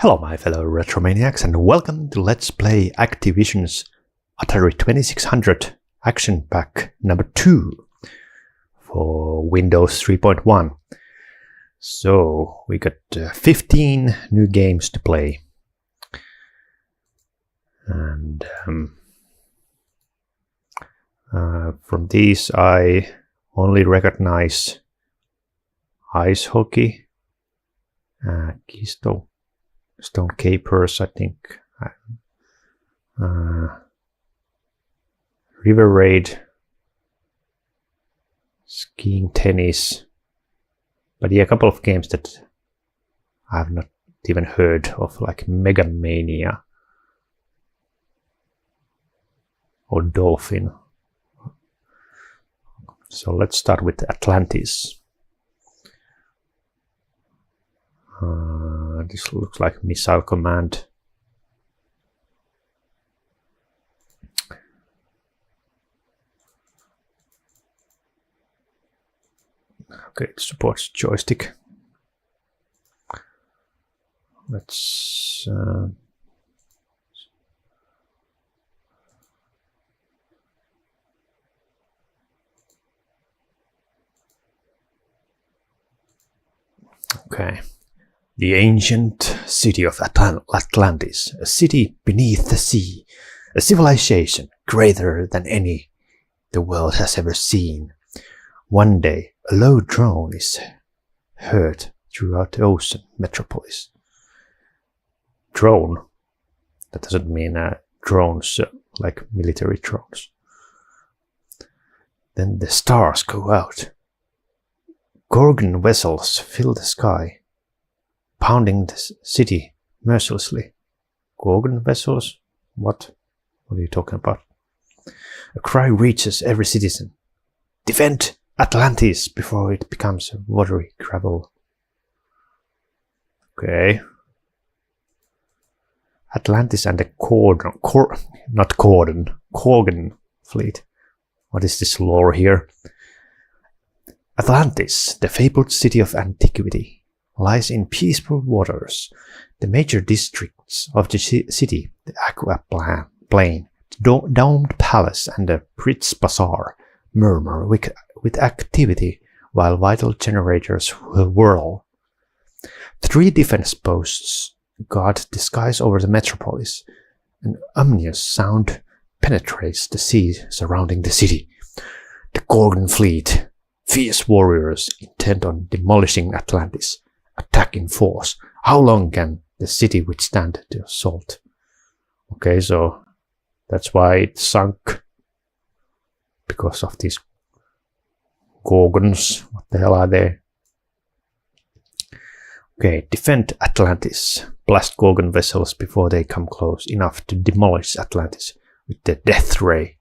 Hello my fellow Retromaniacs and welcome to Let's Play Activision's Atari 2600 Action Pack number 2 for Windows 3.1. So we got 15 new games to play. And from these I only recognize Ice Hockey, Stone Capers, I think, River Raid, Skiing Tennis, but yeah, a couple of games that I have not even heard of, like Mega Mania or Dolphin. So let's start with Atlantis. This looks like Missile Command. Okay, it supports joystick. Let's okay. The ancient city of Atlantis, a city beneath the sea, a civilization greater than any the world has ever seen. One day, a low drone is heard throughout the ocean metropolis. Drone? That doesn't mean drones like military drones. Then the stars go out. Gorgon vessels fill the sky, pounding the city mercilessly. Gorgon vessels? What? What are you talking about? A cry reaches every citizen. Defend Atlantis before it becomes watery gravel. Okay. Atlantis and the Gorgon fleet. What is this lore here? Atlantis, the fabled city of antiquity, lies in peaceful waters. The major districts of the city, the Aqua Plain, the domed palace and the Pritz Bazaar, murmur with activity while vital generators whirl. 3 defense posts guard the skies over the metropolis. An ominous sound penetrates the sea surrounding the city. The Gorgon fleet, fierce warriors intent on demolishing Atlantis, attack in force. How long can the city withstand the assault? Okay, so that's why it sunk, because of these Gorgons. What the hell are they? Okay, defend Atlantis. Blast Gorgon vessels before they come close enough to demolish Atlantis with the death ray.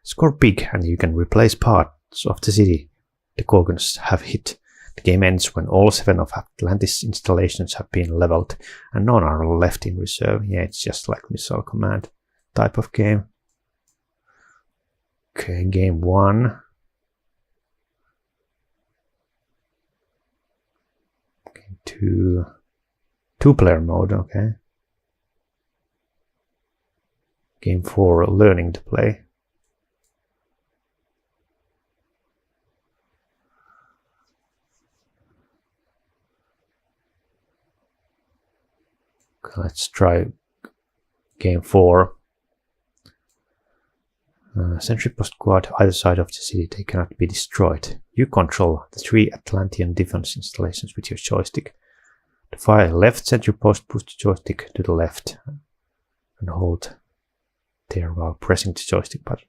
Score big and you can replace parts of the city the Gorgons have hit. The game ends when all 7 of Atlantis installations have been leveled and none are left in reserve. Yeah, it's just like Missile Command type of game. Okay, game 1. Game 2. 2-player mode, okay. Game 4, learning to play. Let's try game 4. Sentry post guard either side of the city. They cannot be destroyed. You control the 3 Atlantean defense installations with your joystick. To fire left sentry post, push the joystick to the left and hold there while pressing the joystick button.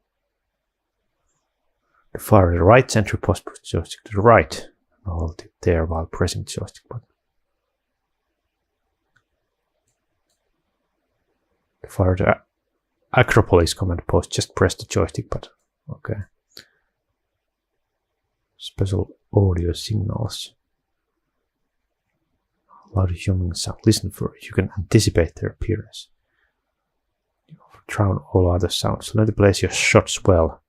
To fire the right sentry post, push the joystick to the right and hold it there while pressing the joystick button. To fire the Acropolis command post, just press the joystick button. Okay. Special audio signals. Loud humming sound. Listen for it. You can anticipate their appearance. Drown all other sounds. Learn to place your shots well.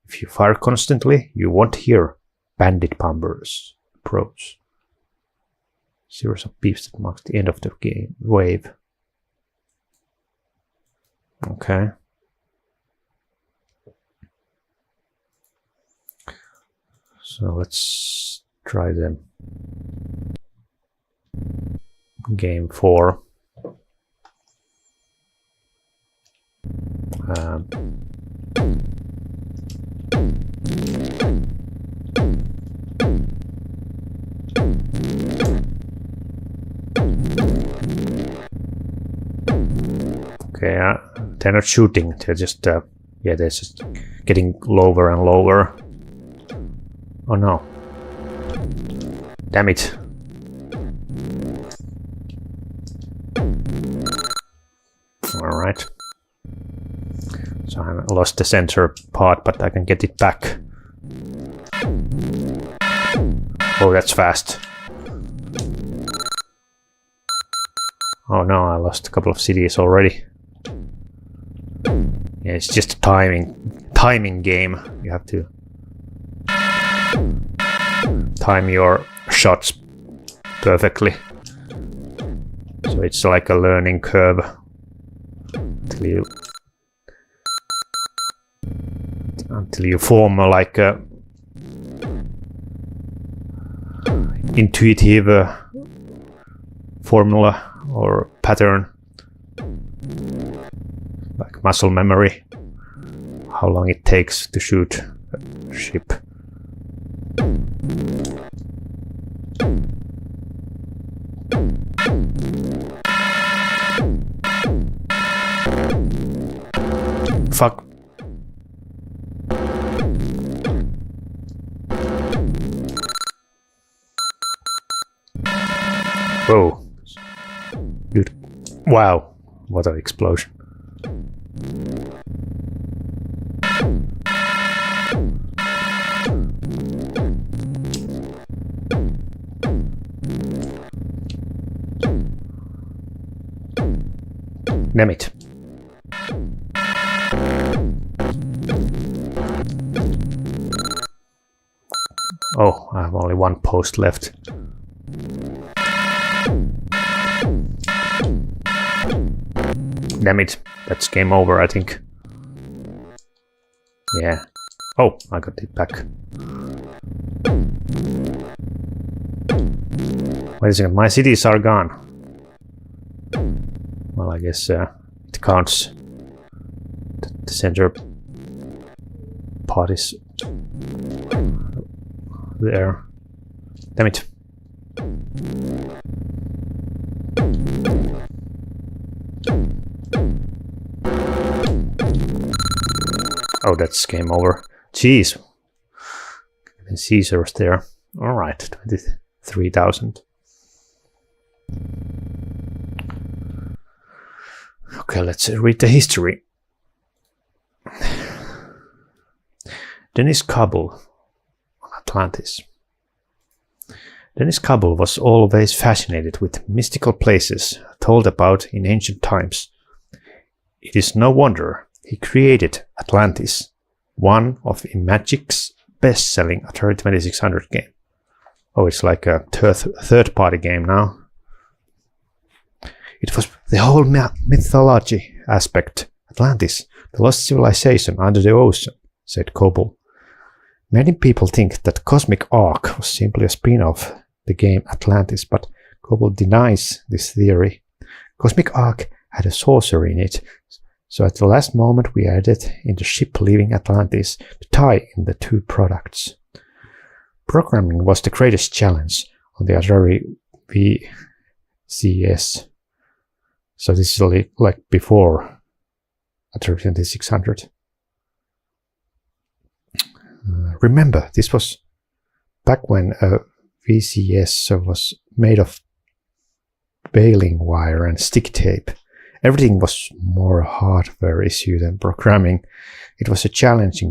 If you fire constantly, you won't hear bandit bombers approach. Series of beeps that marks the end of the game wave. Okay. So let's try them. Game 4. Okay, they're not shooting, they're just, they're just getting lower and lower. Oh no. Damn it. Alright. So I lost the center part, but I can get it back. Oh, that's fast. Oh no, I lost a couple of cities already. Yeah, it's just a timing game. You have to time your shots perfectly. So it's like a learning curve until you form like a intuitive formula or pattern, like muscle memory, how long it takes to shoot a ship. Fuck. Whoa. Dude. Wow. What an explosion. Damn it. Oh, I have only one post left. Damn it. That's game over, I think. Yeah. Oh, I got it back. Wait a second, my cities are gone. Well, I guess it counts. The center part is there. Damn it. Oh, that's game over. Jeez. And Caesar's there. Alright, 23,000. Okay, let's read the history. Dennis Kabul on Atlantis. Dennis Kabul was always fascinated with mystical places told about in ancient times. It is no wonder he created Atlantis, one of Imagic's best-selling Atari 2600 game. Oh, it's like a third-party game now. It was the whole mythology aspect. Atlantis, the lost civilization under the ocean, said Kabul. Many people think that Cosmic Ark was simply a spin-off the game Atlantis, but Kabul denies this theory. Cosmic Ark had a sorcerer in it, so at the last moment we added in the ship leaving Atlantis to tie in the two products. Programming was the greatest challenge on the Atari VCS. So this is like before Atari 2600. Remember, this was back when a VCS was made of baling wire and sticky tape. Everything was more hardware issue than programming. It was a challenge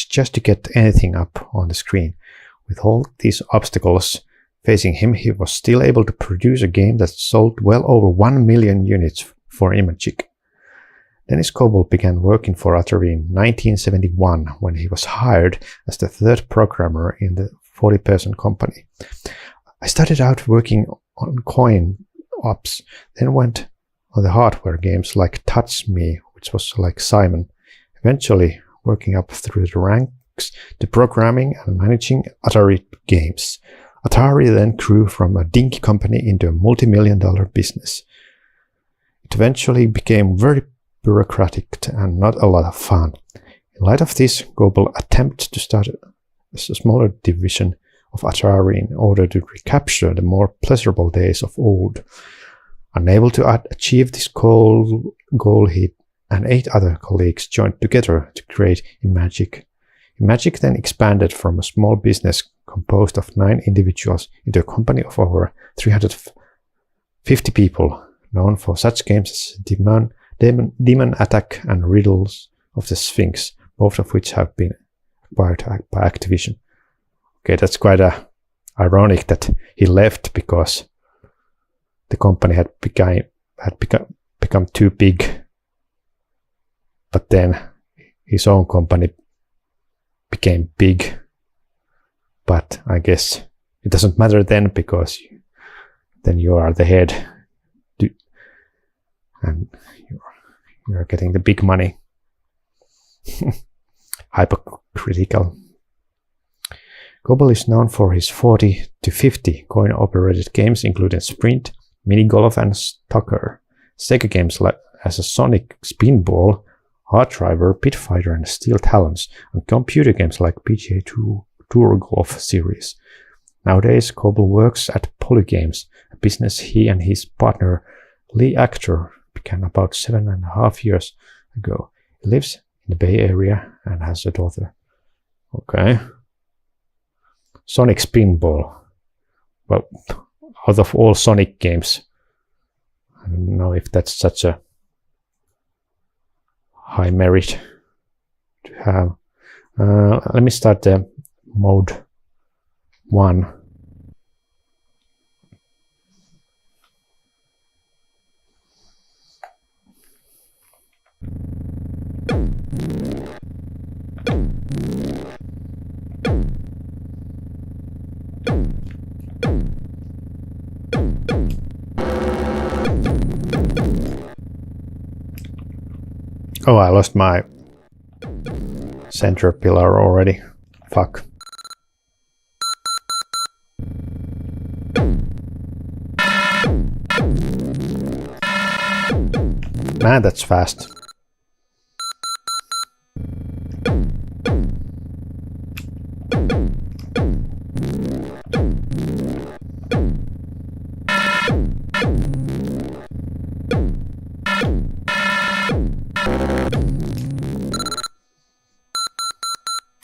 just to get anything up on the screen. With all these obstacles facing him, he was still able to produce a game that sold well over 1 million units for Imagic. Dennis Kabul began working for Atari in 1971 when he was hired as the third programmer in the 40-person company. I started out working on coin ops, then went on the hardware games like Touch Me, which was like Simon, eventually working up through the ranks to programming and managing Atari games. Atari then grew from a dinky company into a multi-million-dollar business. It eventually became very bureaucratic and not a lot of fun. In light of this, Goebel attempted to start a smaller division of Atari in order to recapture the more pleasurable days of old. Unable to achieve this goal, he and 8 other colleagues joined together to create Imagic. Imagic then expanded from a small business composed of 9 individuals into a company of over 350 people, known for such games as Demon Attack and Riddles of the Sphinx, both of which have been acquired by Activision. Okay, that's quite ironic that he left because the company had become too big, but then his own company became big. But I guess it doesn't matter then, because then you are the head and you're getting the big money. Hypocritical. Goebel is known for his 40 to 50 coin-operated games, including Sprint, Mini Golf, and Stalker. Sega games like as a Sonic Spinball, Hard Driver, Pit Fighter, and Steel Talons, and computer games like PGA Tour Golf Series. Nowadays, Goebel works at Polygames, a business he and his partner Lee Actor began about 7.5 years ago. He lives in the Bay Area and has a daughter. Okay. Sonic Spinball. Well, out of all Sonic games, I don't know if that's such a high merit to have. Let me start the mode 1. Oh, I lost my center pillar already. Fuck. Man, that's fast.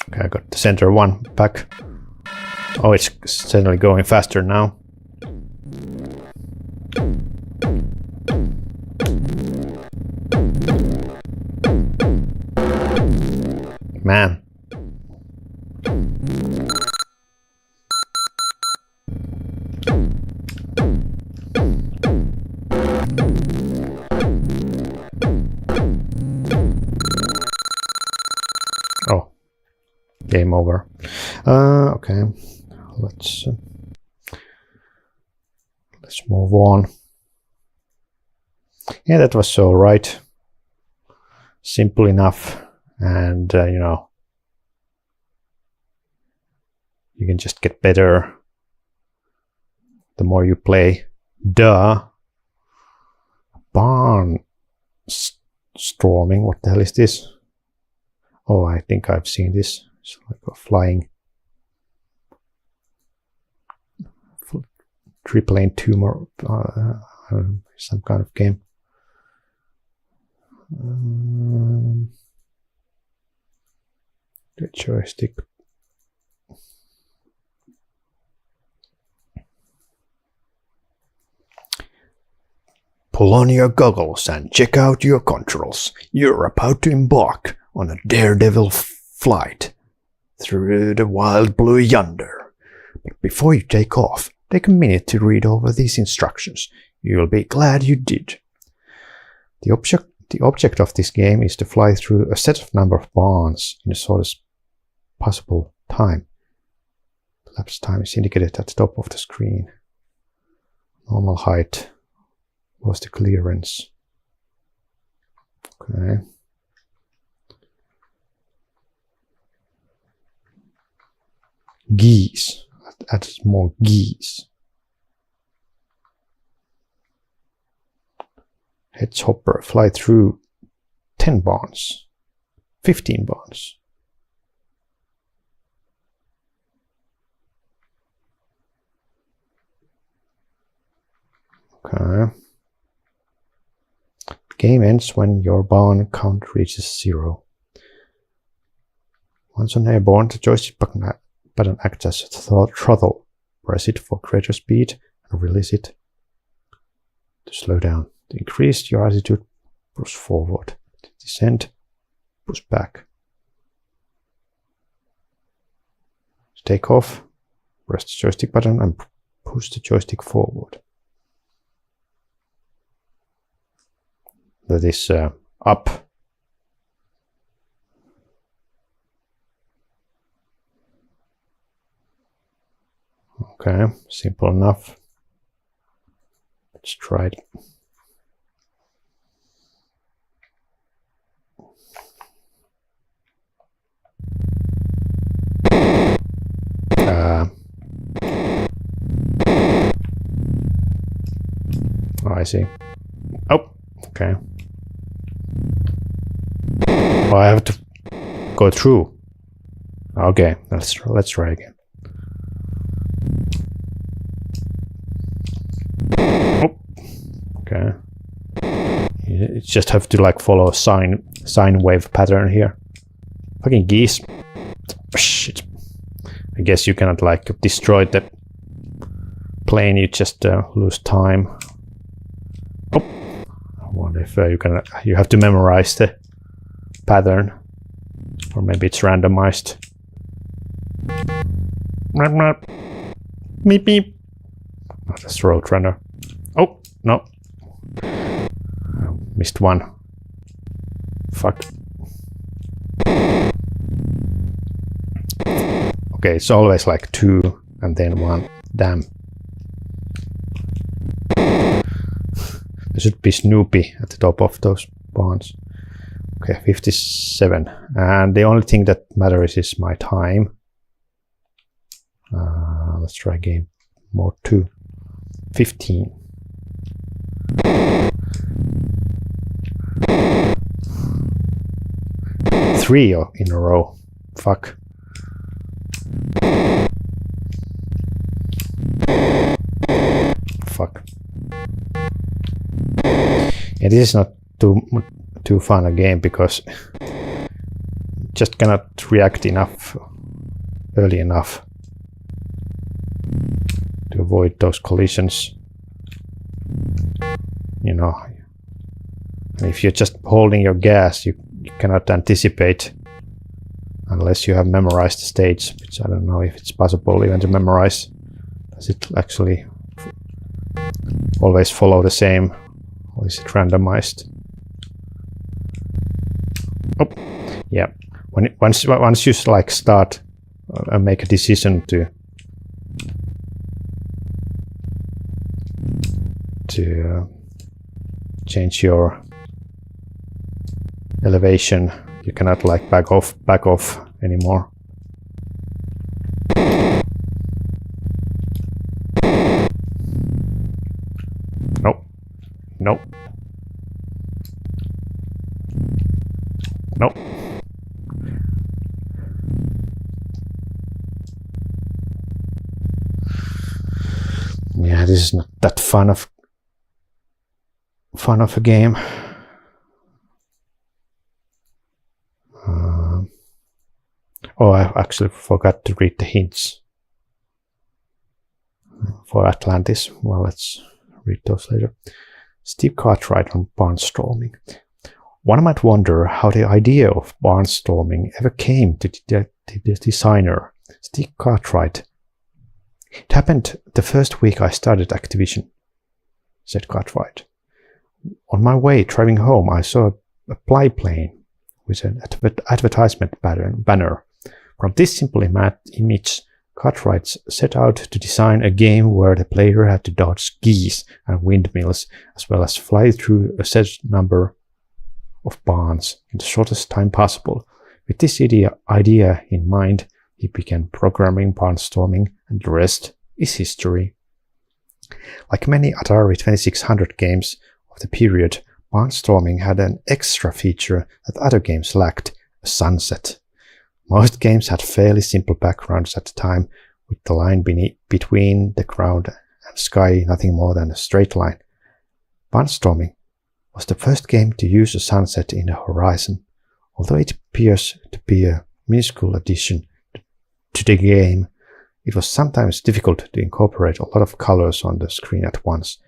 Okay, I got the center one back. Oh, it's certainly going faster now. Man. Oh, game over. Okay, let's move on. Yeah, that was all right. Simple enough. And, you know, you can just get better the more you play. Duh. Barn storming. What the hell is this? Oh, I think I've seen this. It's like a flying triplane tumor. Some kind of game. The joystick. Pull on your goggles and check out your controls. You're about to embark on a daredevil flight through the wild blue yonder. But before you take off, take a minute to read over these instructions. You'll be glad you did. The object of this game is to fly through a set of number of barns in the shortest possible time. Elapsed time is indicated at the top of the screen. Normal height was the clearance. Okay. Geese. Add more geese. Hedgehopper. Fly through 10 barns. 15 barns. Okay. The game ends when your barn count reaches 0. Once on airborne, the joystick button acts as a throttle. Press it for greater speed and release it to slow down. To increase your altitude, push forward. To descend, push back. To take off, press the joystick button and push the joystick forward. That is up. Okay, simple enough. Let's try it. Oh, I see. Oh, okay. Oh, I have to go through. Okay, let's try again. Oh, okay. You just have to like follow a sine wave pattern here. Fucking geese. Shit. I guess you cannot like destroy the plane. You just lose time. Oh, I wonder if you have to memorize the pattern, or maybe it's randomized. Meep meep. Oh, that's Roadrunner. Oh no, I missed one. Fuck. Okay, it's always like 2 and then 1. Damn. There should be Snoopy at the top of those barns. Okay, 57. And the only thing that matters is my time. Let's try game mode 2. 15. Three in a row. Fuck. Fuck. Yeah, this is not too fun a game because just cannot react enough early enough to avoid those collisions. You know, if you're just holding your gas, you cannot anticipate unless you have memorized the stage, which I don't know if it's possible even to memorize. Does it actually always follow the same, or is it randomized? Oh, yeah. Once you like start and make a decision to change your elevation, you cannot like back off anymore. Nope. Nope. Nope. Yeah, this is not that fun of a game. Oh, I actually forgot to read the hints for Atlantis. Well, let's read those later. Steep Cartwright on barnstorming. One might wonder how the idea of barnstorming ever came to the designer, Steve Cartwright. It happened the first week I started Activision, said Cartwright. On my way driving home, I saw a biplane with an advertisement banner. From this simple image, Cartwright set out to design a game where the player had to dodge geese and windmills, as well as fly through a set number of barns in the shortest time possible. With this idea in mind, he began programming barnstorming, and the rest is history. Like many Atari 2600 games of the period, barnstorming had an extra feature that other games lacked: a sunset. Most games had fairly simple backgrounds at the time, with the line between the ground and sky nothing more than a straight line. Barnstorming was the first game to use a sunset in the horizon. Although it appears to be a minuscule addition to the game, it was sometimes difficult to incorporate a lot of colors on the screen at once.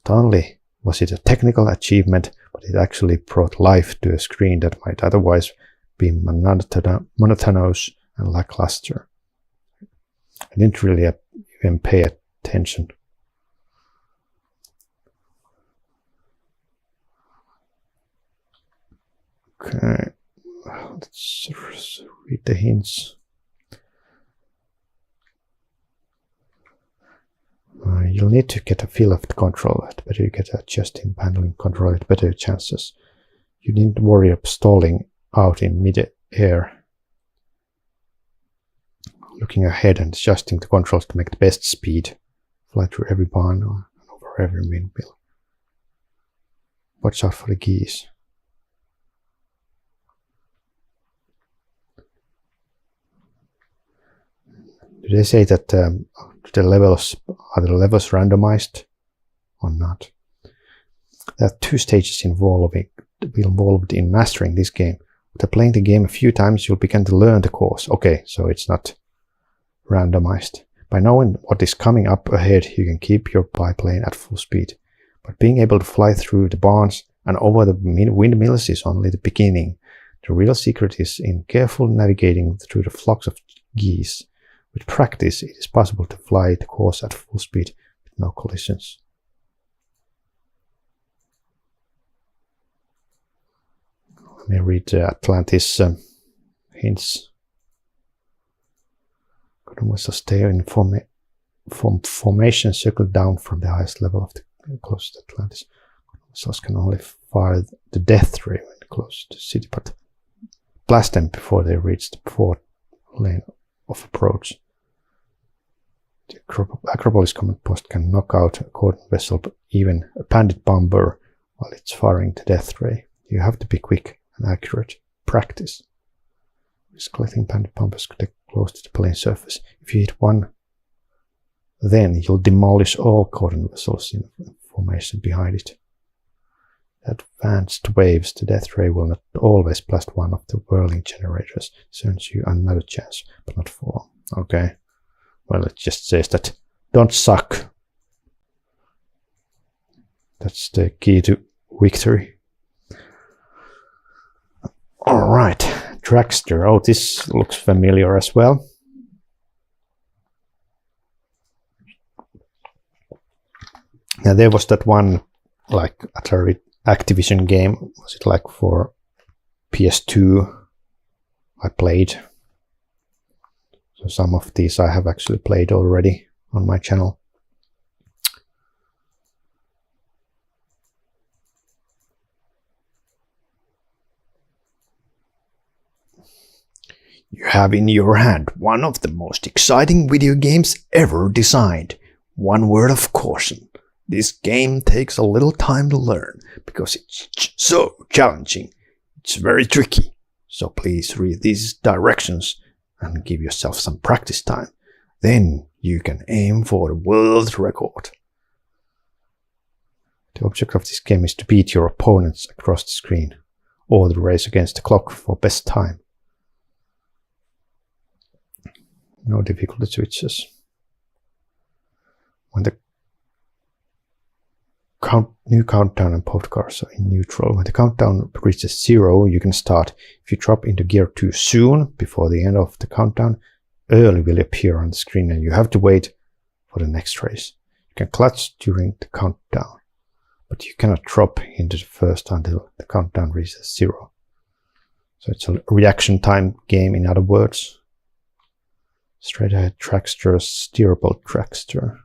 Not only was it a technical achievement, but it actually brought life to a screen that might otherwise be monotonous and lackluster. I didn't really even pay attention. Okay, let's read the hints. You'll need to get a feel of the control. The better you get adjusting, handling control, the better chances. You needn't worry of stalling out in mid-air. Looking ahead and adjusting the controls to make the best speed. Fly through every barn or over every windmill. Watch out for the geese. Do they say that the levels are the levels randomized or not? There are 2 stages involved in mastering this game. After playing the game a few times, you'll begin to learn the course. Okay, so it's not randomized. By knowing what is coming up ahead, you can keep your biplane at full speed. But being able to fly through the barns and over the windmills is only the beginning. The real secret is in careful navigating through the flocks of geese. With practice, it is possible to fly the course at full speed with no collisions. Let me read Atlantis hints. Must stay in formation circled down from the highest level of the closest Atlantis. Missiles can only fire the death ray when close to the city, but blast them before they reach the port lane of approach. The Acropolis command post can knock out a Cordon vessel, but even a bandit bomber, while it's firing the death ray. You have to be quick and accurate. Practice. Collecting bandit bombers could get close to the plane surface. If you hit one, then you'll demolish all Cordon vessels in formation behind it. Advanced waves, the death ray will not always blast one of the whirling generators. This earns you another chance, but not for long. Okay. Well, it just says that don't suck. That's the key to victory. Alright, Dragster. Oh, this looks familiar as well. Now there was that one like Atari Activision game, was it like for PS2 I played. So some of these I have actually played already on my channel. You have in your hand one of the most exciting video games ever designed. One word of caution. This game takes a little time to learn because it's so challenging. It's very tricky. So please read these directions and give yourself some practice time. Then you can aim for the world record. The object of this game is to beat your opponents across the screen, or the race against the clock for best time. No difficulty switches. When the new countdown and postcards are in neutral. When the countdown reaches 0, you can start. If you drop into gear too soon, before the end of the countdown, early will appear on the screen and you have to wait for the next race. You can clutch during the countdown, but you cannot drop into the first until the countdown reaches 0. So it's a reaction time game, in other words. Straight ahead trackster, steerable trackster.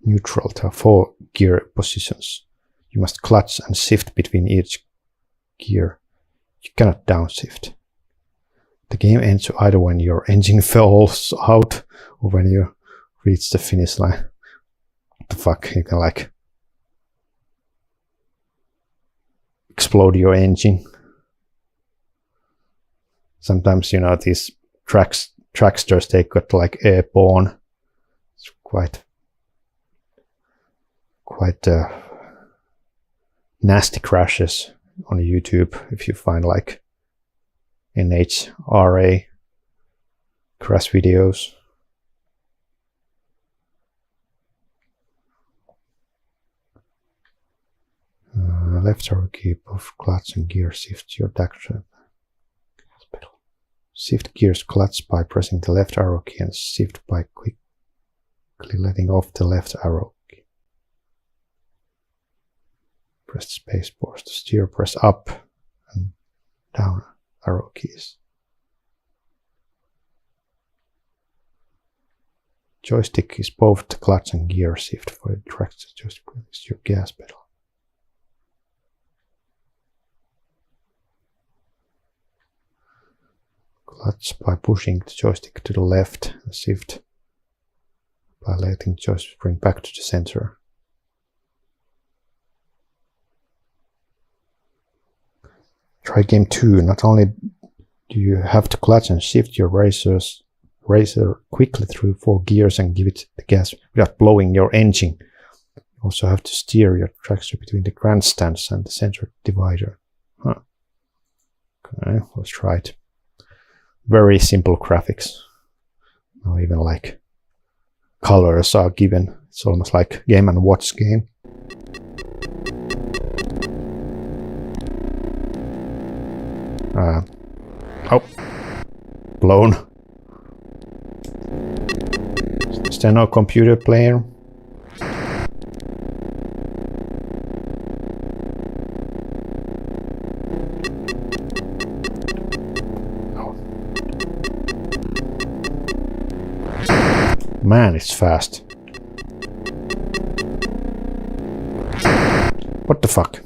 Neutral, there are 4 gear positions. You must clutch and shift between each gear. You cannot downshift. The game ends either when your engine falls out or when you reach the finish line. What the fuck? You can like explode your engine. Sometimes, you know, these tracksters, they got like airborne. It's quite nasty crashes on YouTube if you find like NHRA crash videos. Left arrow key, both clutch and gear shift your trackster. Shift gears clutch by pressing the left arrow key and shift by quickly letting off the left arrow key. Press space bars to steer, press up and down arrow keys. Joystick is both the clutch and gear shift. For the trackster joystick is your gas pedal. Clutch by pushing the joystick to the left and shift by letting the joystick bring back to the center. Try game 2. Not only do you have to clutch and shift your racer quickly through 4 gears and give it the gas without blowing your engine, you also have to steer your trackster between the grandstands and the center divider. Okay, let's try it. Very simple graphics. Now even like colors are given. It's almost like Game & Watch game. Oh, blown. Is there no computer player? Man, it's fast. What the fuck?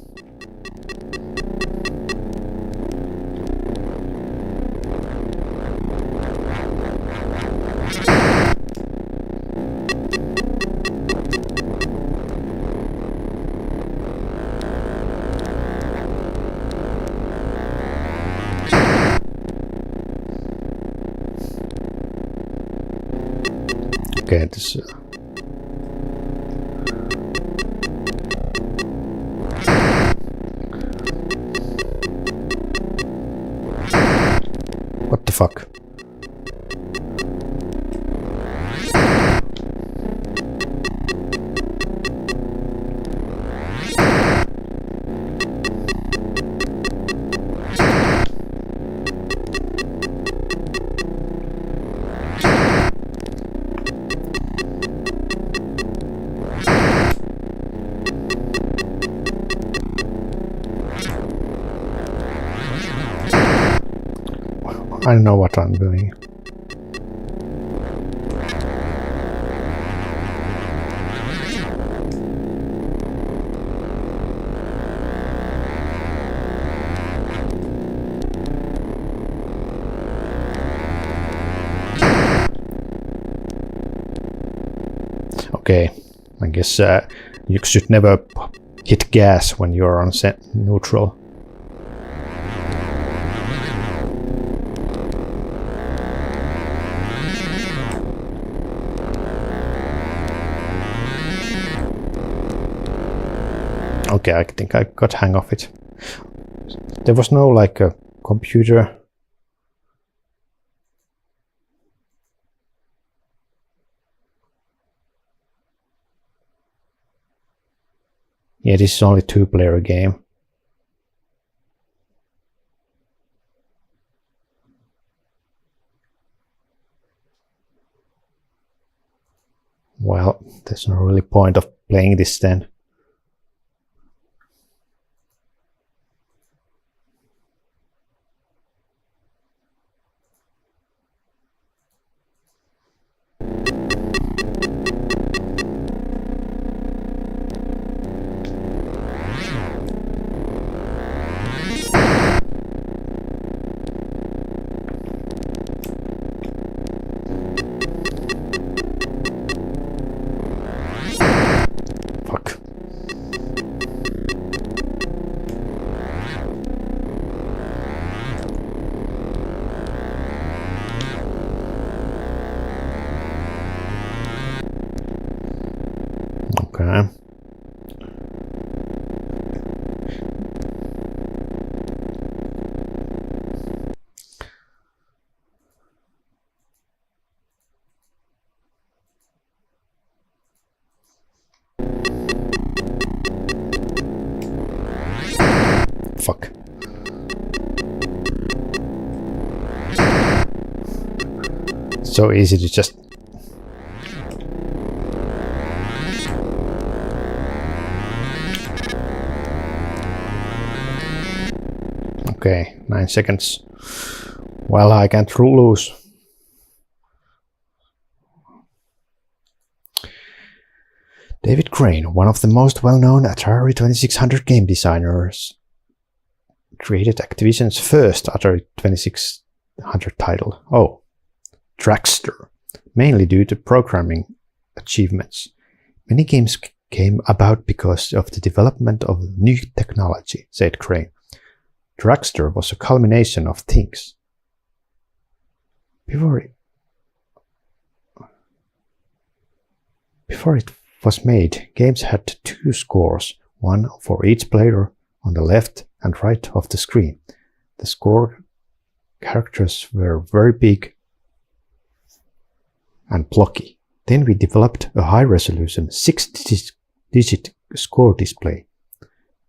Okay, this what the fuck? I don't know what I'm doing. Okay, I guess you should never hit gas when you're on neutral. Okay, I think I got hang of it. There was no like a computer. Yeah, this is only 2-player game. Well, there's no really point of playing this then. so easy to just... Okay, 9 seconds. Well, I can't lose. David Crane, one of the most well-known Atari 2600 game designers, created Activision's first Atari 2600 title, Dragster, mainly due to programming achievements. Many games came about because of the development of new technology, said Crane. Dragster was a culmination of things. Before it was made, games had 2 scores, one for each player on the left and right of the screen. The score characters were very big and blocky. Then we developed a high-resolution 6-digit score display.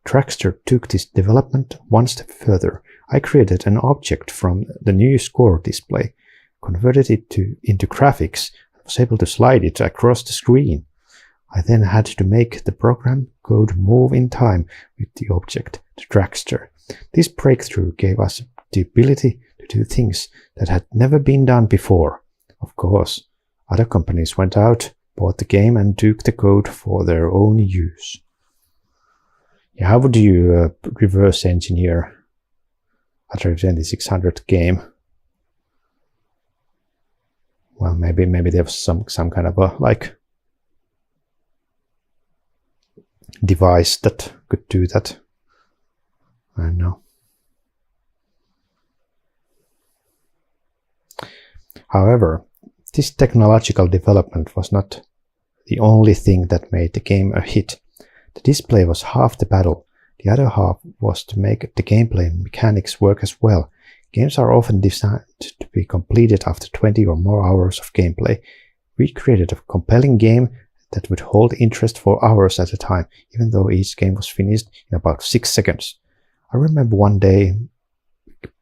Dragster took this development one step further. I created an object from the new score display, converted it into graphics, and was able to slide it across the screen. I then had to make the program code move in time with the object, the Dragster. This breakthrough gave us the ability to do things that had never been done before. Of course, other companies went out, bought the game, and took the code for their own use. Yeah, how would you reverse engineer Atari 2600 game? Well, maybe there was some kind of a device that could do that. I don't know. However, this technological development was not the only thing that made the game a hit. The display was half the battle. The other half was to make the gameplay mechanics work as well. Games are often designed to be completed after 20 or more hours of gameplay. We created a compelling game that would hold interest for hours at a time, even though each game was finished in about 6 seconds. I remember one day,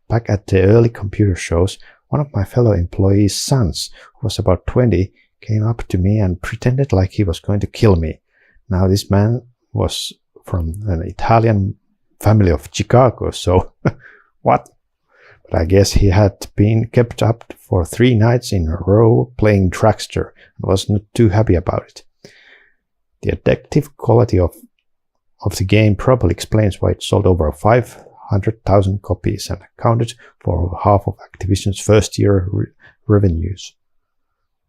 back at the early computer shows, one of my fellow employees' sons, who was about 20, came up to me and pretended like he was going to kill me. Now, this man was from an Italian family of Chicago, so what? But I guess he had been kept up for 3 nights in a row playing Dragster and was not too happy about it. The addictive quality of the game probably explains why it sold over 500,000 copies and accounted for half of Activision's first-year revenues.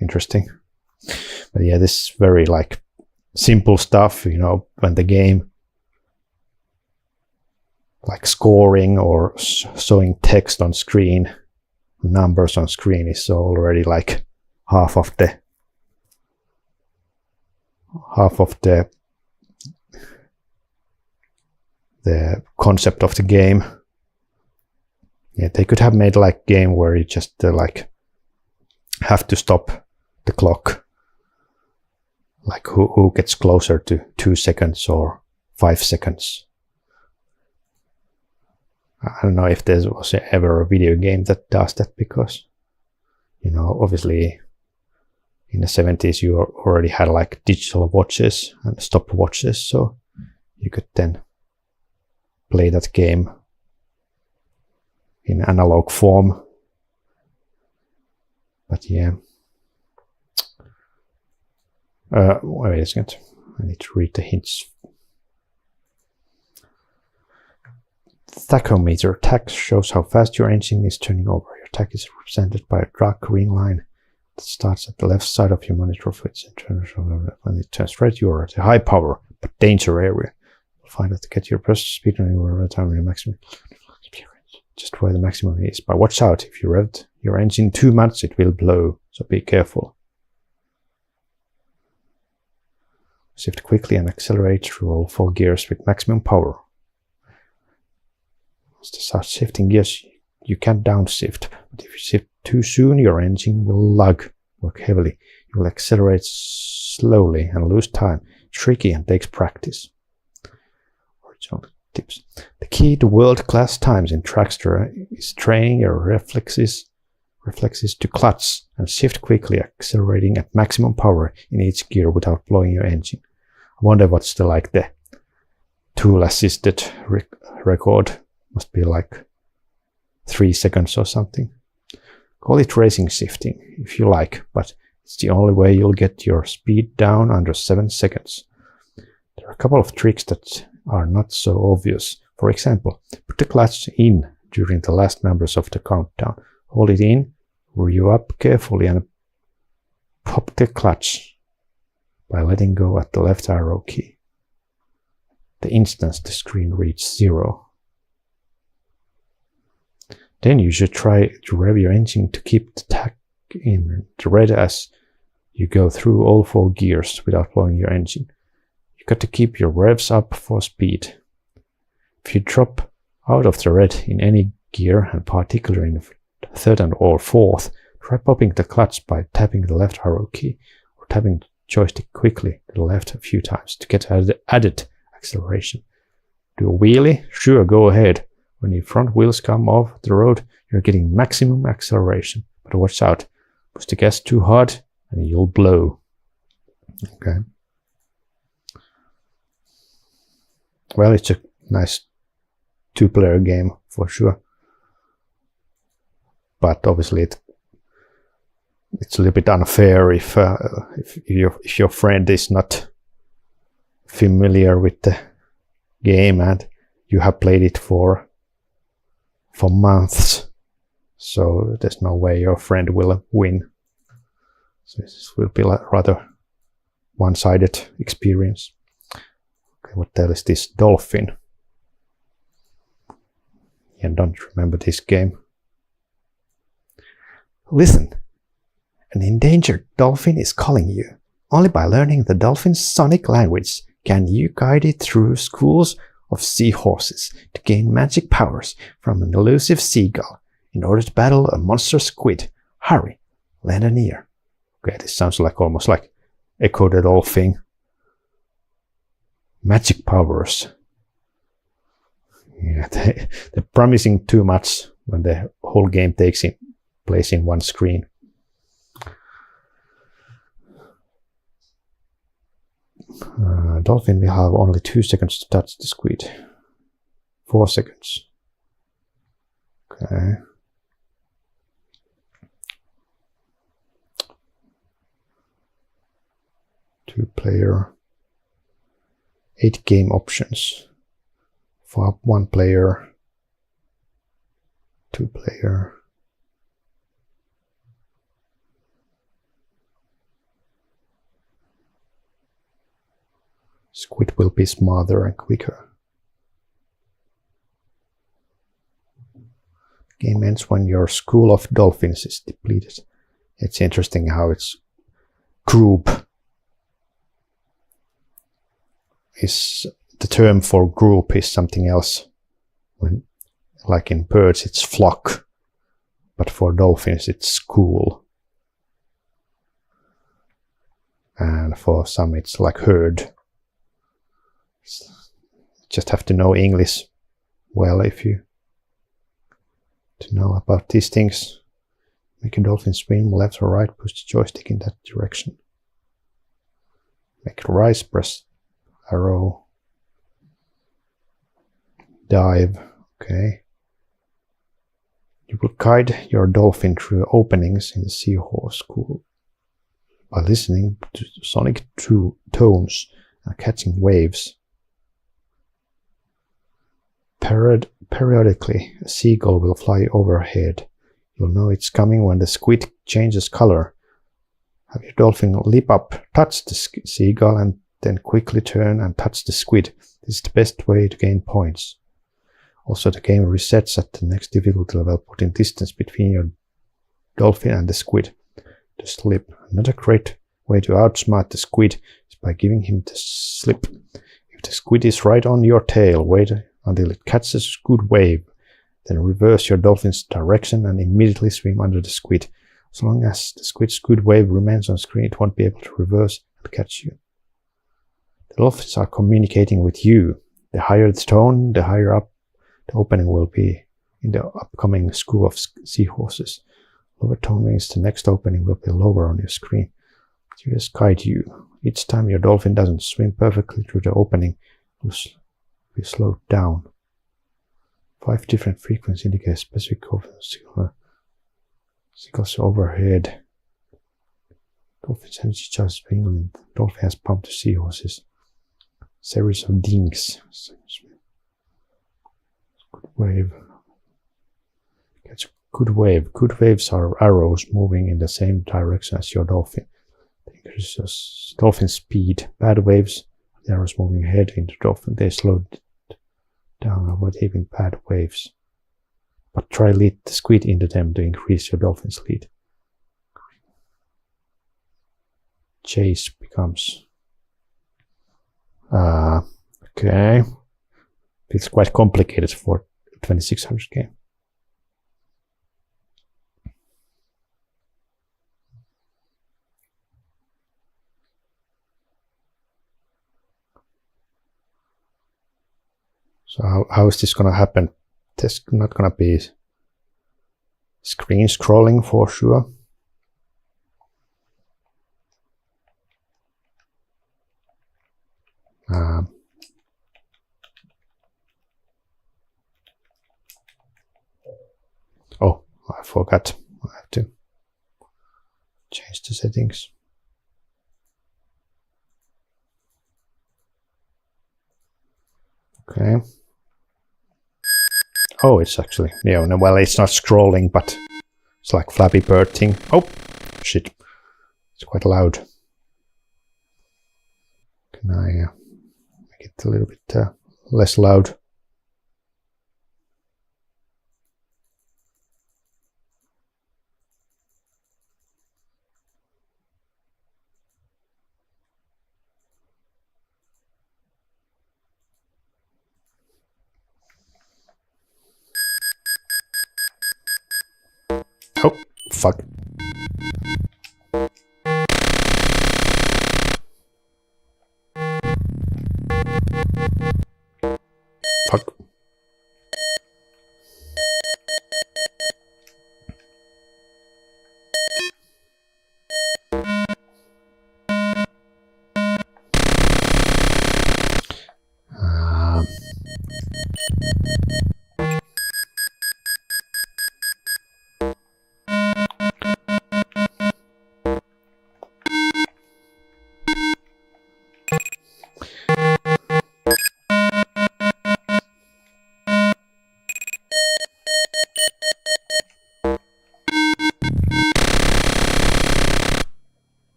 Interesting. But yeah, this is very simple stuff, when the game scoring or showing text on screen, numbers on screen is already half of the concept of the game. Yeah, they could have made a game where you just have to stop the clock. Who gets closer to 2 seconds or 5 seconds. I don't know if there was ever a video game that does that, because, obviously in the 70s you already had digital watches and stopwatches, so you could then play that game in analog form. But yeah. Wait a second. I need to read the hints. Tachometer. Tach shows how fast your engine is turning over. Your tach is represented by a dark green line that starts at the left side of your monitor. When it turns red, you are at a high power but danger area. You'll find that to get your burst speed and your time your maximum. Just where the maximum is. But watch out, if you revved your engine too much, it will blow. So be careful. Shift quickly and accelerate through all 4 gears with maximum power. Once you start shifting gears, you can downshift, but if you shift too soon, your engine will work heavily. You will accelerate slowly and lose time. Tricky and takes practice. Original tips. The key to world-class times in Dragster is training your reflexes reflex is to clutch and shift quickly, accelerating at maximum power in each gear without blowing your engine. I wonder what's the tool-assisted record. Must be like 3 seconds or something. Call it racing shifting if you like, but it's the only way you'll get your speed down under 7 seconds. There are a couple of tricks that are not so obvious. For example, put the clutch in during the last numbers of the countdown. Hold it in, rev up carefully and pop the clutch by letting go at the left arrow key. The instant the screen reaches 0. Then you should try to rev your engine to keep the tach in the red as you go through all 4 gears without blowing your engine. You got to keep your revs up for speed. If you drop out of the red in any gear, and particularly in the 3rd or 4th, try popping the clutch by tapping the left arrow key or tapping the joystick quickly to the left a few times to get added acceleration. Do a wheelie? Sure, go ahead. When your front wheels come off the road, you're getting maximum acceleration. But watch out, push the gas too hard and you'll blow. Okay. Well, it's a nice 2-player game for sure. But obviously it's a little bit unfair if your friend is not familiar with the game and you have played it for months, so there's no way your friend will win. So this will be like rather one-sided experience. Okay, what the hell is this dolphin? Yeah, don't remember this game. Listen, an endangered dolphin is calling you. Only by learning the dolphin's sonic language can you guide it through schools of seahorses to gain magic powers from an elusive seagull in order to battle a monster squid. Hurry, lend an ear. Okay, this sounds like almost like Echo the Dolphin. Magic powers. Yeah, they're promising too much when the whole game takes place in one screen. Dolphin will have only 2 seconds to touch the squid. 4 seconds. Okay. Two-player. 8 game options. For 1 player. 2-player. Squid will be smarter and quicker. Game ends when your school of dolphins is depleted. It's interesting how it's group is the term for group is something else. When, like in birds, it's flock, but for dolphins, it's school. And for some, it's like herd. Just have to know English well if you to know about these things. Make a dolphin swim left or right, push the joystick in that direction. Make it rise, press arrow. Dive, okay. You will guide your dolphin through openings in the seahorse school by listening to sonic tones and catching waves. Periodically, a seagull will fly overhead. You'll know it's coming when the squid changes color. Have your dolphin leap up, touch the seagull, and then quickly turn and touch the squid. This is the best way to gain points. Also, the game resets at the next difficulty level, putting distance between your dolphin and the squid. The slip. Another great way to outsmart the squid is by giving him the slip. If the squid is right on your tail, wait until it catches a good wave. Then reverse your dolphin's direction and immediately swim under the squid. As long as the squid's good wave remains on screen, it won't be able to reverse and catch you. The dolphins are communicating with you. The higher the tone, the higher up the opening will be in the upcoming school of seahorses. Lower tone means the next opening will be lower on your screen. To just guide you. Each time your dolphin doesn't swim perfectly through the opening, it will be slowed down. 5 different frequencies indicate specific signals overhead. Dolphin's energy charge is England. Dolphin has pumped the seahorses. Series of dings. Good wave. Catch a good wave. Good waves are arrows moving in the same direction as your dolphin. They increase dolphin speed. Bad waves, the arrows moving ahead into dolphin. They slow down, avoid having bad waves. But try lead the squid into them to increase your dolphin's lead. Chase becomes okay. It's quite complicated for 2600 game. So how is this gonna happen? There's not gonna be screen scrolling for sure. Oh, I forgot. I have to change the settings. Okay. Oh, it's actually, yeah, no, well, it's not scrolling, but it's like Flappy Bird thing. Oh, shit. It's quite loud. Can I make it a little bit less loud? Oh, fuck. Fuck.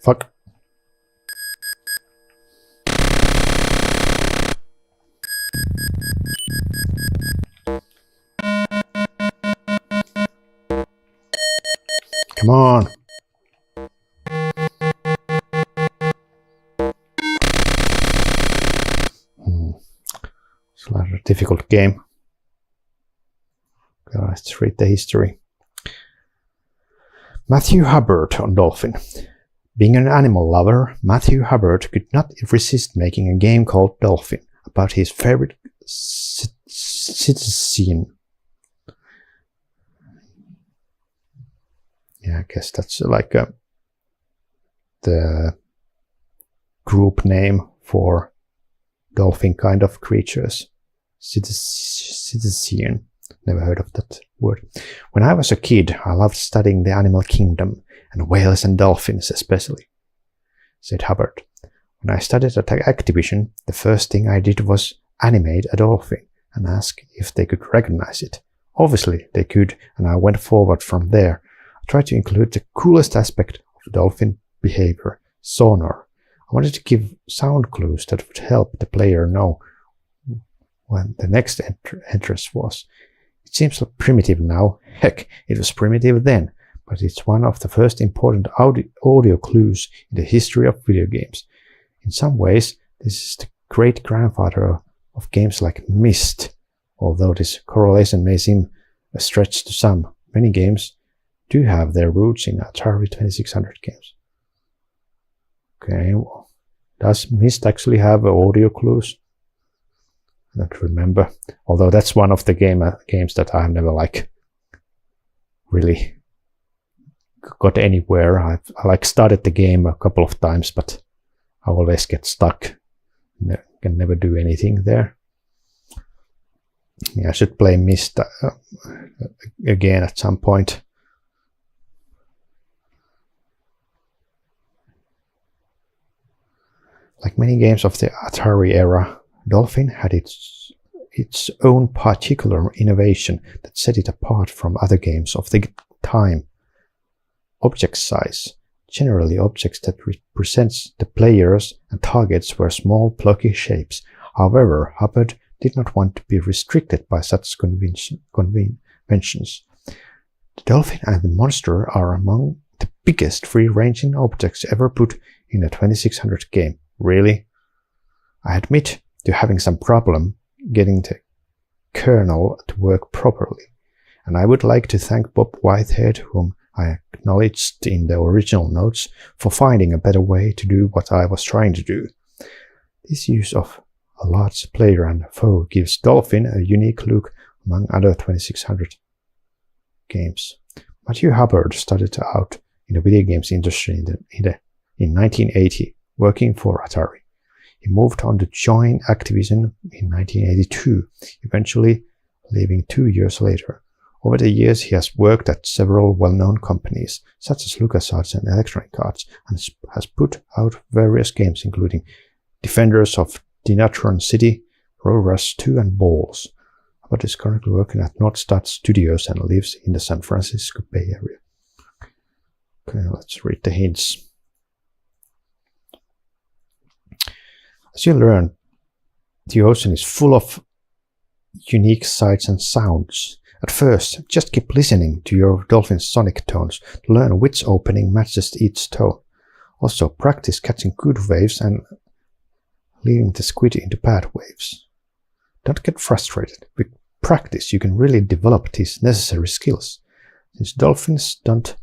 Fuck. Come on. It's a rather difficult game. Okay, let's read the history. Matthew Hubbard on Dolphin. Being an animal lover, Matthew Hubbard could not resist making a game called Dolphin about his favorite citizen. Yeah, I guess that's like the group name for dolphin kind of creatures. Citizen. Never heard of that word. When I was a kid, I loved studying the animal kingdom, and whales and dolphins especially, said Hubbard. When I studied at Activision, the first thing I did was animate a dolphin and ask if they could recognize it. Obviously, they could, and I went forward from there. I tried to include the coolest aspect of the dolphin behavior, sonar. I wanted to give sound clues that would help the player know when the next entrance was. It seems primitive now. Heck, it was primitive then, but it's one of the first important audio clues in the history of video games. In some ways, this is the great grandfather of games like Myst, although this correlation may seem a stretch to some. Many games do have their roots in Atari 2600 games. Okay, well, does Myst actually have audio clues? don't remember. Although that's one of the games that I have never like really got anywhere. I like started the game a couple of times, but I always get stuck. Can never do anything there. Yeah, I should play Myst again at some point. Like many games of the Atari era, Dolphin had its own particular innovation that set it apart from other games of the time. Object size. Generally, objects that represents the players and targets were small, blocky shapes. However, Hubbard did not want to be restricted by such conventions. The dolphin and the monster are among the biggest free-ranging objects ever put in a 2600 game. Really? I admit to having some problem getting the kernel to work properly, and I would like to thank Bob Whitehead, whom I acknowledged in the original notes, for finding a better way to do what I was trying to do. This use of a large player and foe gives Dolphin a unique look among other 2600 games. Matthew Hubbard started out in the video games industry in 1980, working for Atari. He moved on to join Activision in 1982, eventually leaving 2 years later. Over the years, he has worked at several well-known companies, such as LucasArts and Electronic Arts, and has put out various games including Defenders of Dinatron City, Row Rush 2 and Balls. Hubbard is currently working at Northstar Studios and lives in the San Francisco Bay Area. Okay, let's read the hints. As you learn, the ocean is full of unique sights and sounds. At first, just keep listening to your dolphin's sonic tones to learn which opening matches each tone. Also, practice catching good waves and leading the squid into bad waves. Don't get frustrated. With practice, you can really develop these necessary skills. Since dolphins don't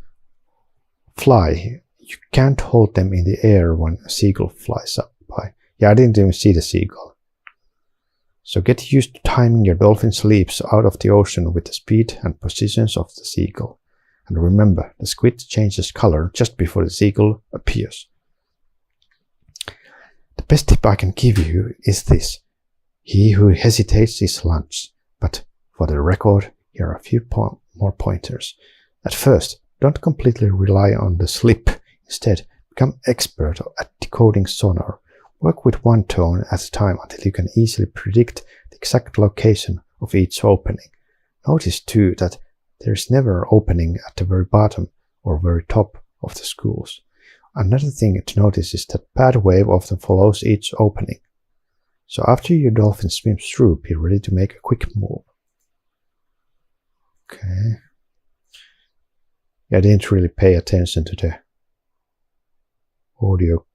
fly, you can't hold them in the air when a seagull flies up by. Yeah, I didn't even see the seagull. So get used to timing your dolphin's leaps out of the ocean with the speed and positions of the seagull. And remember, the squid changes color just before the seagull appears. The best tip I can give you is this. He who hesitates is lunch. But for the record, here are a few more pointers. At first, don't completely rely on the slip. Instead, become expert at decoding sonar. Work with one tone at a time until you can easily predict the exact location of each opening. Notice too that there is never an opening at the very bottom or very top of the schools. Another thing to notice is that bad wave often follows each opening. So after your dolphin swims through, be ready to make a quick move. Okay. I didn't really pay attention to the audio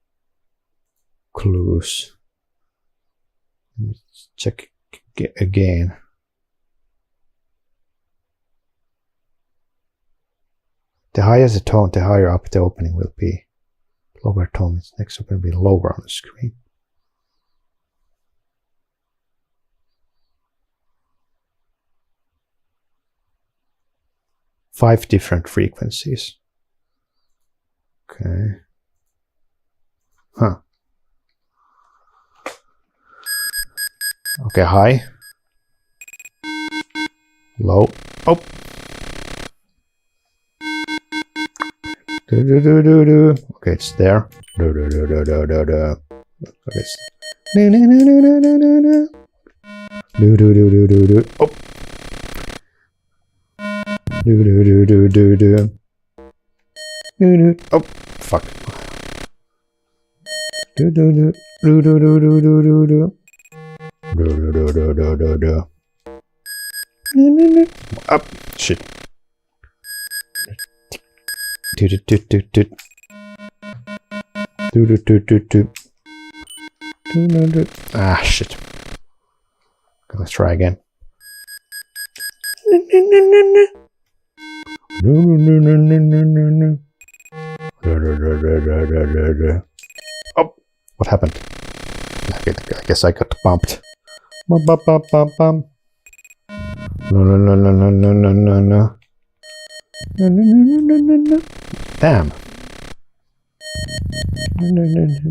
clues. Let me check again. The higher the tone, the higher up the opening will be. Lower tone is next opening will be lower on the screen. Five different frequencies. Okay. Huh. Okay, high. Low. Oh. Do do do do do. Okay, it's there. Do do do do do do do. Okay, it's do do do do do do do. Do do do do do do. Oh. Do do do do do do. Do do. Oh, fuck. Do do do do do do do do do do. Do do do do do do do. Up. Shit. Do do do do do. Do do do do do. Do do do. Ah, shit. Okay, let's try again. Oh, what happened? I guess I got bumped. Bum, bum, bum, bum, bum. No, no, no, no, no, no, no, no, no. No, no, no, no, no, no. Damn. No, no, no, no.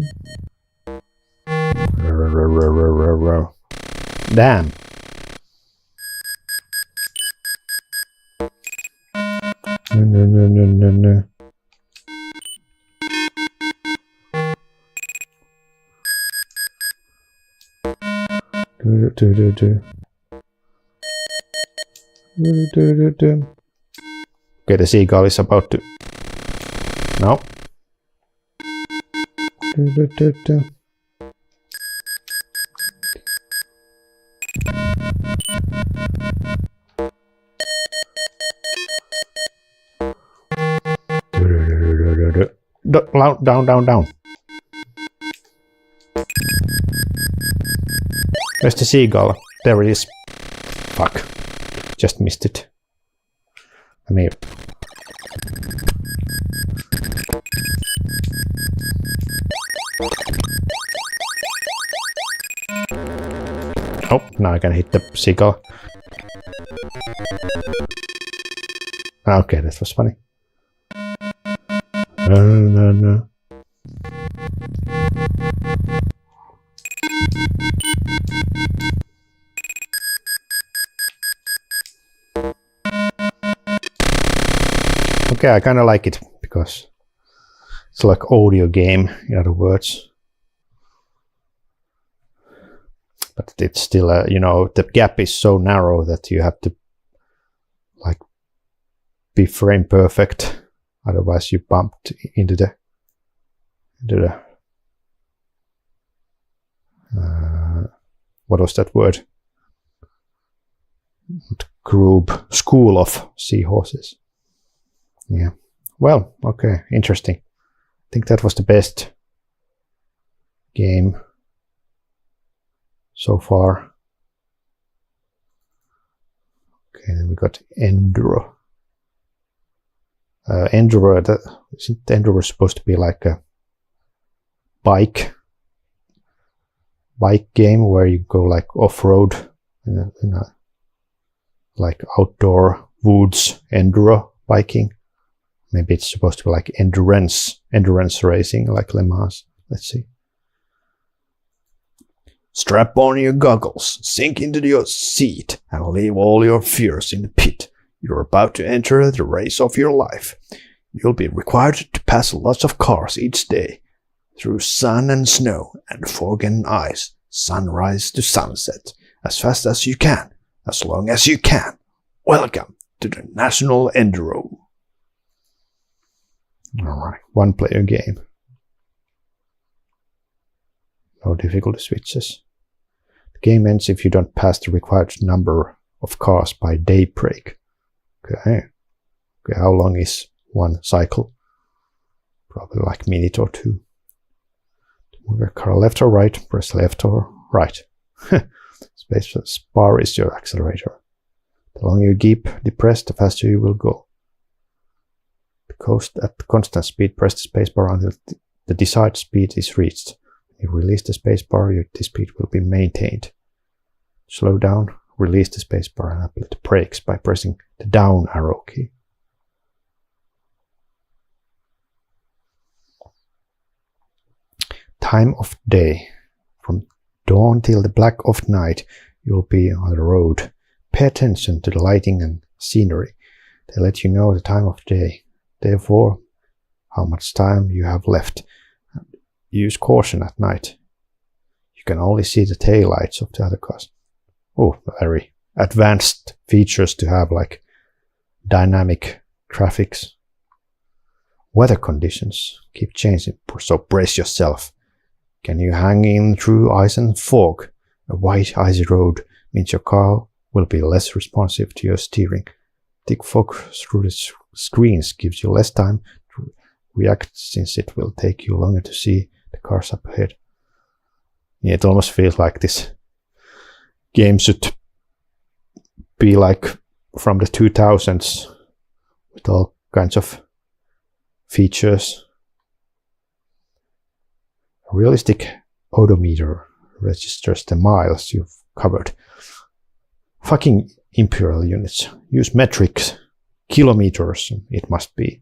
Damn. No, no, no, no, no, no. Okay, the seagull is about to... No. Down, down, down. Where's the seagull? There it is. Fuck. Just missed it. I mean... Oh, now I can hit the seagull. Okay, that was funny. No, no, no. Okay, I kind of like it because it's like audio game, in other words. But it's still, you know, the gap is so narrow that you have to like be frame perfect. Otherwise, you bumped into the what was that word? Group school of seahorses. Yeah. Well, okay, interesting. I think that was the best game so far. Okay, then we got Enduro. Enduro, isn't Enduro supposed to be like a bike game where you go like off-road in a like outdoor woods enduro biking? Maybe it's supposed to be like endurance racing, like Le Mans. Let's see. Strap on your goggles, sink into your seat, and leave all your fears in the pit. You're about to enter the race of your life. You'll be required to pass lots of cars each day, through sun and snow and fog and ice, sunrise to sunset, as fast as you can, as long as you can. Welcome to the National Enduro. Alright, one player game. No difficulty switches. The game ends if you don't pass the required number of cars by daybreak. Okay. Okay, how long is one cycle? Probably like a minute or two. To move your car left or right, press left or right. Space bar is your accelerator. The longer you keep depressed, the faster you will go. At constant speed, press the space bar until the desired speed is reached. When you release the space bar, the speed will be maintained. Slow down, release the space bar and apply the brakes by pressing the down arrow key. Time of day. From dawn till the black of night, you'll be on the road. Pay attention to the lighting and scenery. They let you know the time of day. Therefore, how much time you have left. Use caution at night. You can only see the taillights of the other cars. Oh, very advanced features to have, like dynamic graphics. Weather conditions keep changing, so brace yourself. Can you hang in through ice and fog? A white icy road means your car will be less responsive to your steering. Thick fog through the screens gives you less time to react, since it will take you longer to see the cars up ahead. Yeah, it almost feels like this game should be like from the 2000s with all kinds of features. A realistic odometer registers the miles you've covered. Fucking imperial units. Use metrics. Kilometers, it must be.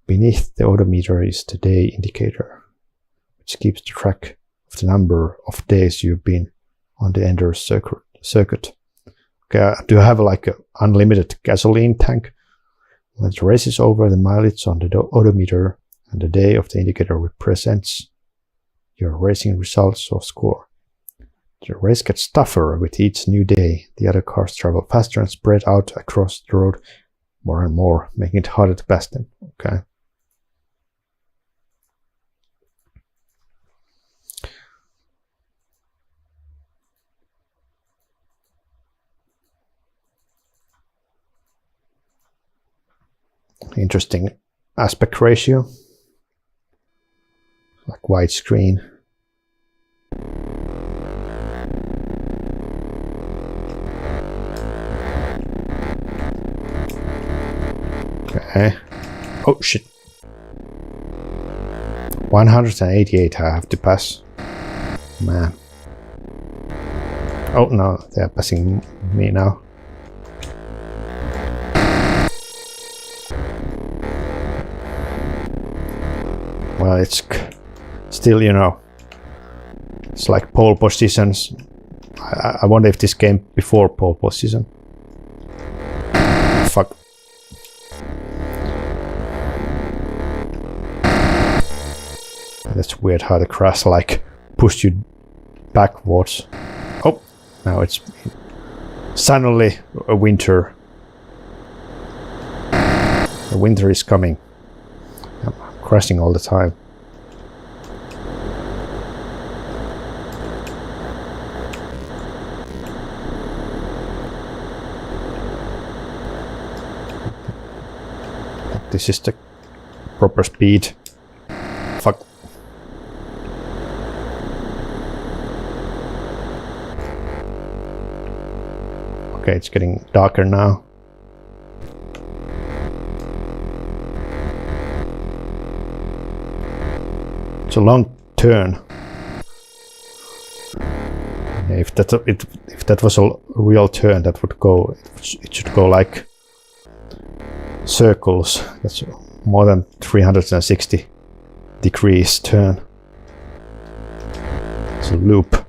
Beneath the odometer is the day indicator, which keeps the track of the number of days you've been on the Ender's circuit. Okay, do I have like an unlimited gasoline tank? When the race is over, the mileage on the odometer and the day of the indicator represents your racing results or score. The race gets tougher with each new day. The other cars travel faster and spread out across the road more and more, making it harder to pass them. Okay. Interesting aspect ratio, like widescreen. Okay. Oh shit. 188 I have to pass. Man. Oh no, they are passing me now. Well, it's still, you know, it's like pole positions. I wonder if this came before pole position. Fuck. That's weird how the crash like pushed you backwards. Oh, now it's suddenly a winter. The winter is coming. I'm crashing all the time. This is the proper speed. Fuck. Okay, it's getting darker now. It's a long turn. If that was a real turn, that would go. It should go like circles. That's more than 360 degrees turn. It's a loop,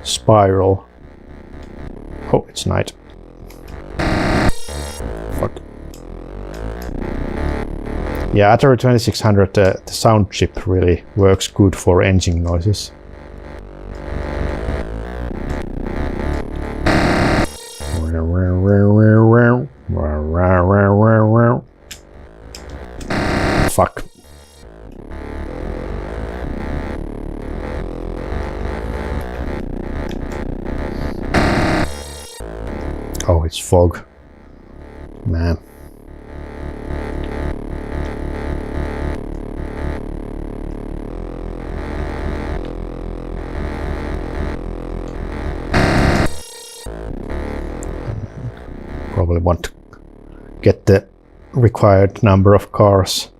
spiral. Oh, it's night. Fuck. Yeah, Atari 2600, the sound chip really works good for engine noises. Fuck. Oh, it's fog. Man. Probably want to get the required number of cars.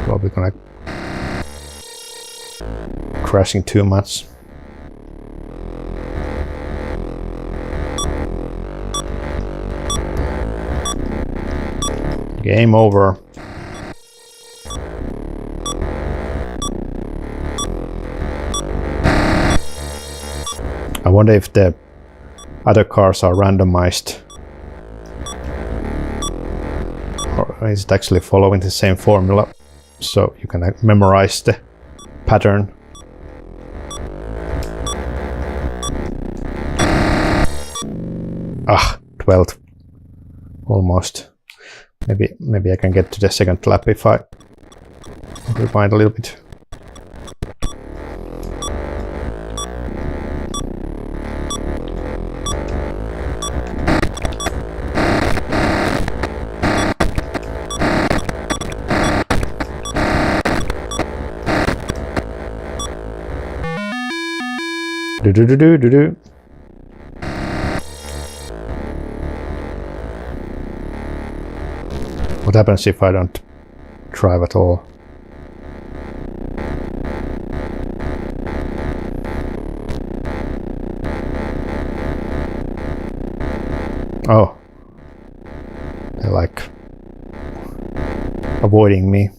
Probably gonna crashing too much. Game over. I wonder if the other cars are randomized, or is it actually following the same formula, so you can memorize the pattern. Ah, 12th. Almost. Maybe I can get to the second lap if I rewind a little bit. Do. What happens if I don't drive at all? Oh. They're like avoiding me.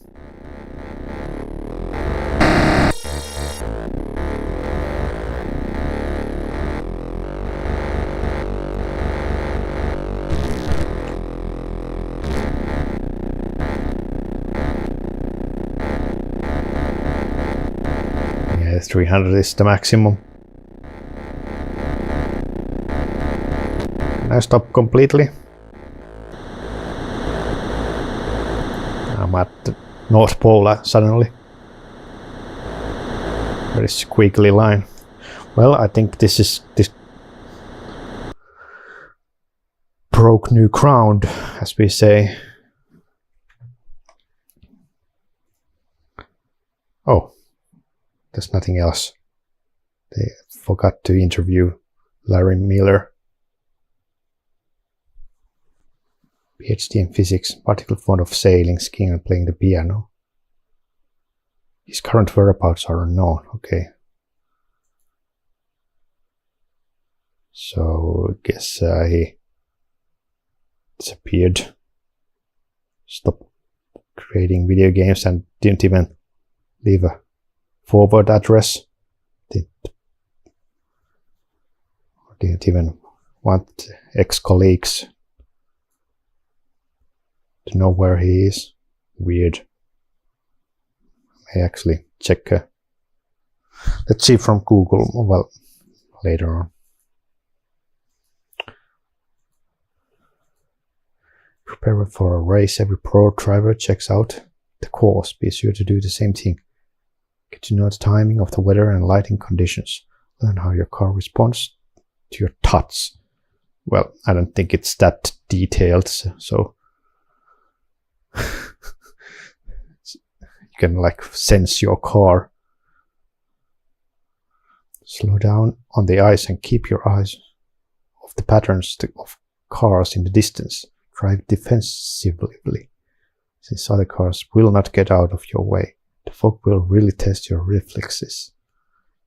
Yeah, 300 is the maximum. Can I stop completely? I'm at the North Pole suddenly. Very squiggly line. Well, I think this broke new ground, as we say. Oh, there's nothing else. They forgot to interview Larry Miller. PhD in physics, particularly fond of sailing, skiing, and playing the piano. His current whereabouts are unknown. Okay. So I guess he disappeared. Stopped creating video games and didn't even leave a forward address. Didn't even want ex-colleagues to know where he is. Weird. I actually check. Let's see from Google. Well, later on. Prepare for a race. Every pro driver checks out the course. Be sure to do the same thing. Get to know the timing of the weather and lighting conditions. Learn how your car responds to your touch. Well, I don't think it's that detailed, so you can like sense your car. Slow down on the ice and keep your eyes off the patterns of cars in the distance. Drive defensively, since other cars will not get out of your way. The fog will really test your reflexes.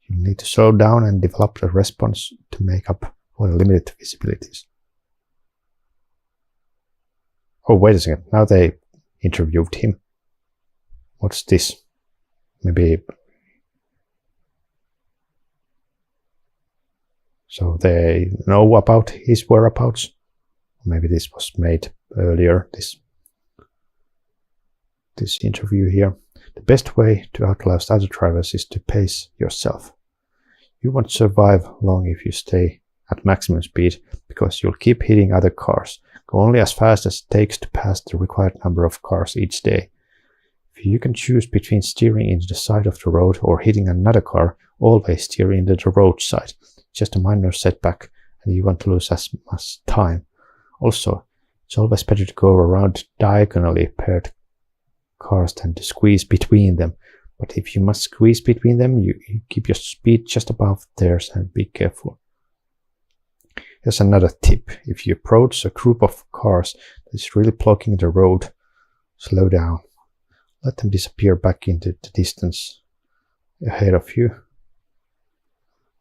You need to slow down and develop a response to make up for the limited visibilities. Oh, wait a second. Now they interviewed him. What's this? Maybe. So they know about his whereabouts. Maybe this was made earlier, this interview here. The best way to outlast other drivers is to pace yourself. You won't survive long if you stay at maximum speed, because you'll keep hitting other cars. Go only as fast as it takes to pass the required number of cars each day. If you can choose between steering into the side of the road or hitting another car, always steer into the roadside. Just a minor setback, and you won't lose as much time. Also, it's always better to go around diagonally paired cars than to squeeze between them. But if you must squeeze between them, you keep your speed just above theirs and be careful. Here's another tip. If you approach a group of cars that is really blocking the road, slow down. Let them disappear back into the distance ahead of you.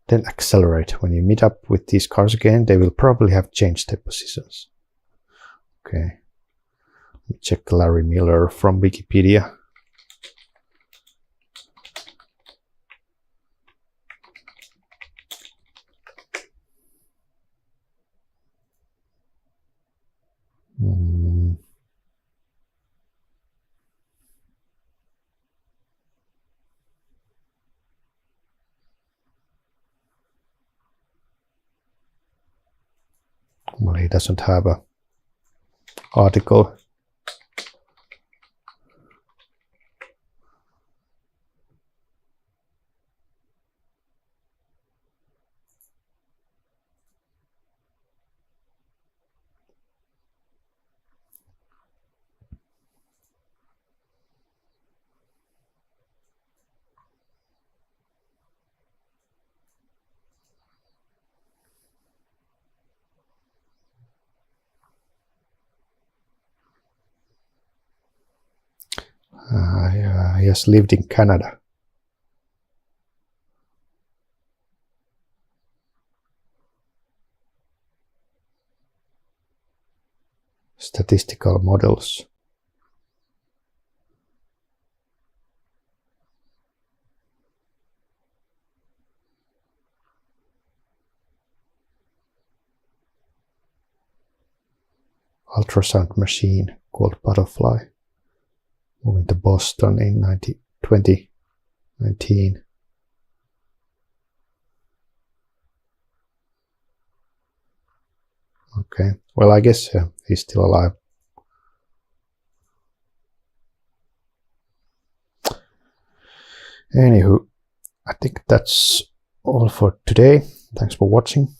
Then accelerate. When you meet up with these cars again, they will probably have changed their positions. Okay. Let me check Larry Miller from Wikipedia. Well, he doesn't have a article. He has lived in Canada. statistical models. Ultrasound machine called Butterfly, moving to Boston in 2019. Okay, well, I guess he's still alive. Anywho, I think that's all for today. Thanks for watching.